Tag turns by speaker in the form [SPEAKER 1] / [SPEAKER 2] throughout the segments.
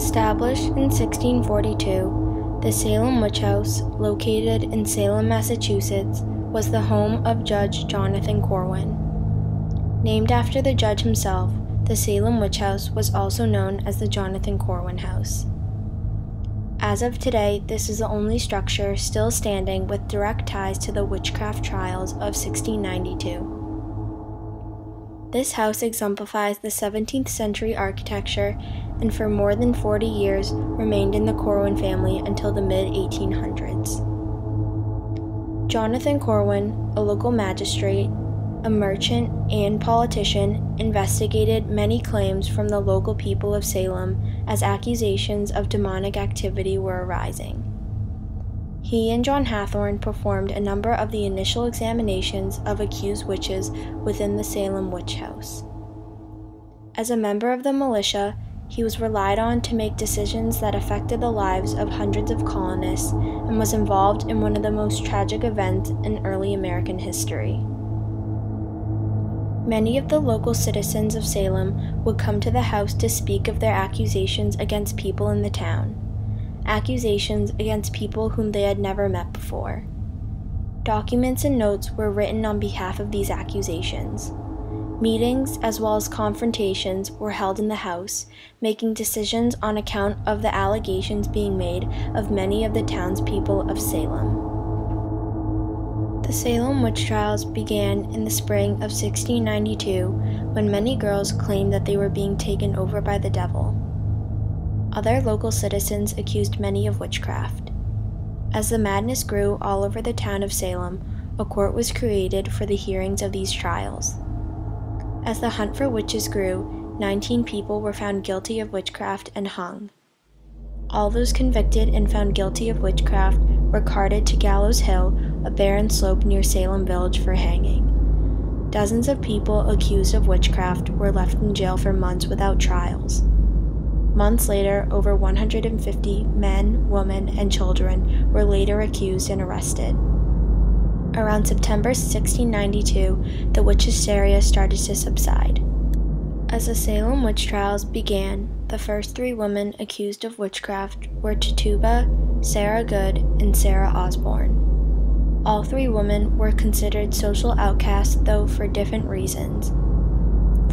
[SPEAKER 1] Established in 1642, the Salem Witch House, located in Salem, Massachusetts, was the home of Judge Jonathan Corwin. Named after the judge himself, the Salem Witch House was also known as the Jonathan Corwin House. As of today, this is the only structure still standing with direct ties to the witchcraft trials of 1692. This house exemplifies the 17th century architecture and for more than 40 years remained in the Corwin family until the mid-1800s. Jonathan Corwin, a local magistrate, a merchant, and politician, investigated many claims from the local people of Salem as accusations of demonic activity were arising. He and John Hathorne performed a number of the initial examinations of accused witches within the Salem Witch House. As a member of the militia, he was relied on to make decisions that affected the lives of hundreds of colonists and was involved in one of the most tragic events in early American history. Many of the local citizens of Salem would come to the house to speak of their accusations against people in the town. Accusations against people whom they had never met before. Documents and notes were written on behalf of these accusations. Meetings, as well as confrontations, were held in the house, making decisions on account of the allegations being made of many of the townspeople of Salem. The Salem witch trials began in the spring of 1692, when many girls claimed that they were being taken over by the devil. Other local citizens accused many of witchcraft. As the madness grew all over the town of Salem, a court was created for the hearings of these trials. As the hunt for witches grew, 19 people were found guilty of witchcraft and hung. All those convicted and found guilty of witchcraft were carted to Gallows Hill, a barren slope near Salem Village, for hanging. Dozens of people accused of witchcraft were left in jail for months without trials. Months later, over 150 men, women, and children were later accused and arrested. Around September 1692, the witch hysteria started to subside. As the Salem witch trials began, the first 3 women accused of witchcraft were Tituba, Sarah Good, and Sarah Osborne. All 3 women were considered social outcasts, though for different reasons.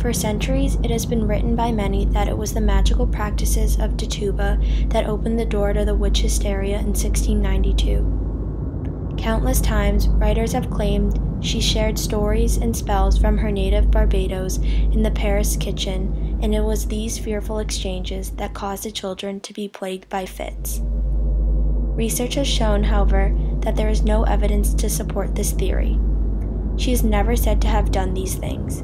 [SPEAKER 1] For centuries, it has been written by many that it was the magical practices of Tituba that opened the door to the witch hysteria in 1692. Countless times, writers have claimed she shared stories and spells from her native Barbados in the Paris kitchen, and it was these fearful exchanges that caused the children to be plagued by fits. Research has shown, however, that there is no evidence to support this theory. She is never said to have done these things.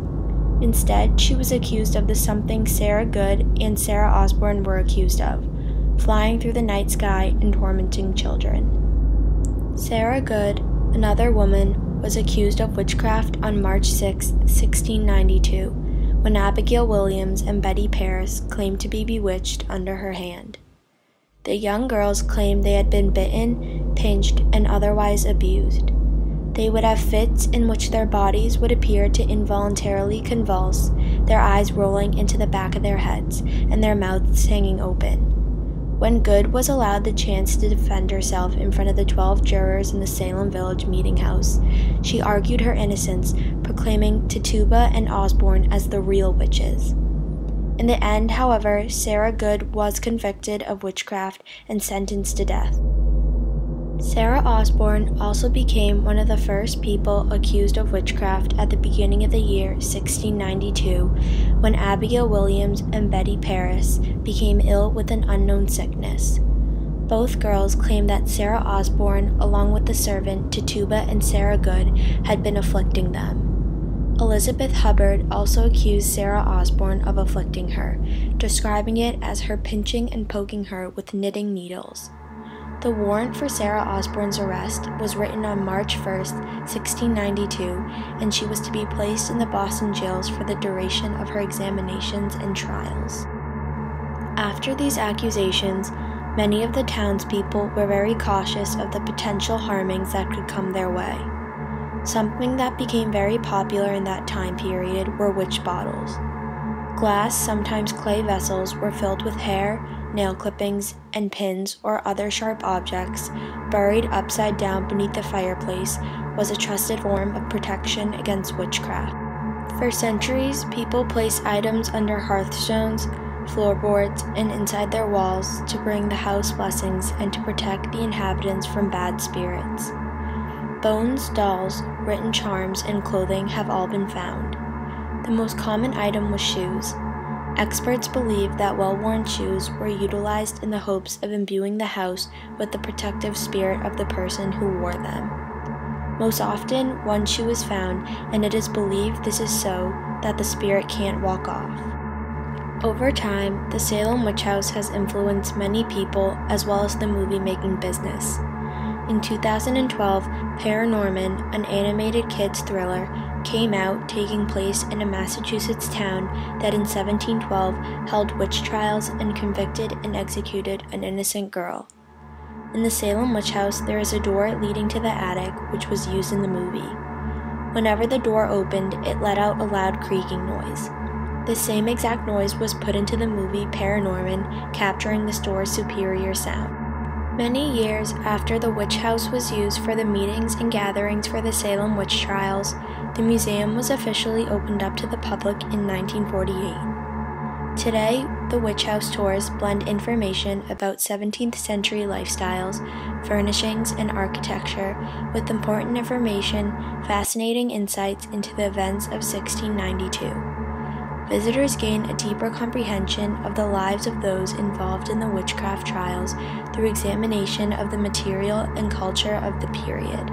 [SPEAKER 1] Instead, she was accused of the something Sarah Good and Sarah Osborne were accused of, flying through the night sky and tormenting children. Sarah Good, another woman, was accused of witchcraft on March 6, 1692, when Abigail Williams and Betty Paris claimed to be bewitched under her hand. The young girls claimed they had been bitten, pinched, and otherwise abused. They would have fits in which their bodies would appear to involuntarily convulse, their eyes rolling into the back of their heads, and their mouths hanging open. When Good was allowed the chance to defend herself in front of the 12 jurors in the Salem Village meeting house, she argued her innocence, proclaiming Tituba and Osborne as the real witches. In the end, however, Sarah Good was convicted of witchcraft and sentenced to death. Sarah Osborne also became one of the first people accused of witchcraft at the beginning of the year 1692, when Abigail Williams and Betty Paris became ill with an unknown sickness. Both girls claimed that Sarah Osborne, along with the servant Tituba and Sarah Good, had been afflicting them. Elizabeth Hubbard also accused Sarah Osborne of afflicting her, describing it as her pinching and poking her with knitting needles. The warrant for Sarah Osborne's arrest was written on March 1, 1692, and she was to be placed in the Boston jails for the duration of her examinations and trials. After these accusations, many of the townspeople were very cautious of the potential harmings that could come their way. Something that became very popular in that time period were witch bottles. Glass, sometimes clay vessels, were filled with hair, nail clippings, and pins or other sharp objects buried upside down beneath the fireplace was a trusted form of protection against witchcraft. For centuries, people placed items under hearthstones, floorboards, and inside their walls to bring the house blessings and to protect the inhabitants from bad spirits. Bones, dolls, written charms, and clothing have all been found. The most common item was shoes. Experts believe that well-worn shoes were utilized in the hopes of imbuing the house with the protective spirit of the person who wore them. Most often, one shoe is found, and it is believed this is so that the spirit can't walk off. Over time, the Salem Witch House has influenced many people as well as the movie-making business. In 2012, Paranorman, an animated kids thriller, came out, taking place in a Massachusetts town that in 1712 held witch trials and convicted and executed an innocent girl. In the Salem Witch House, there is a door leading to the attic, which was used in the movie. Whenever the door opened, it let out a loud creaking noise. The same exact noise was put into the movie Paranorman, capturing the door's superior sound. Many years after the witch house was used for the meetings and gatherings for the Salem witch trials, the museum was officially opened up to the public in 1948. Today, the witch house tours blend information about 17th century lifestyles, furnishings, and architecture with important information, fascinating insights into the events of 1692. Visitors gain a deeper comprehension of the lives of those involved in the witchcraft trials through examination of the material and culture of the period.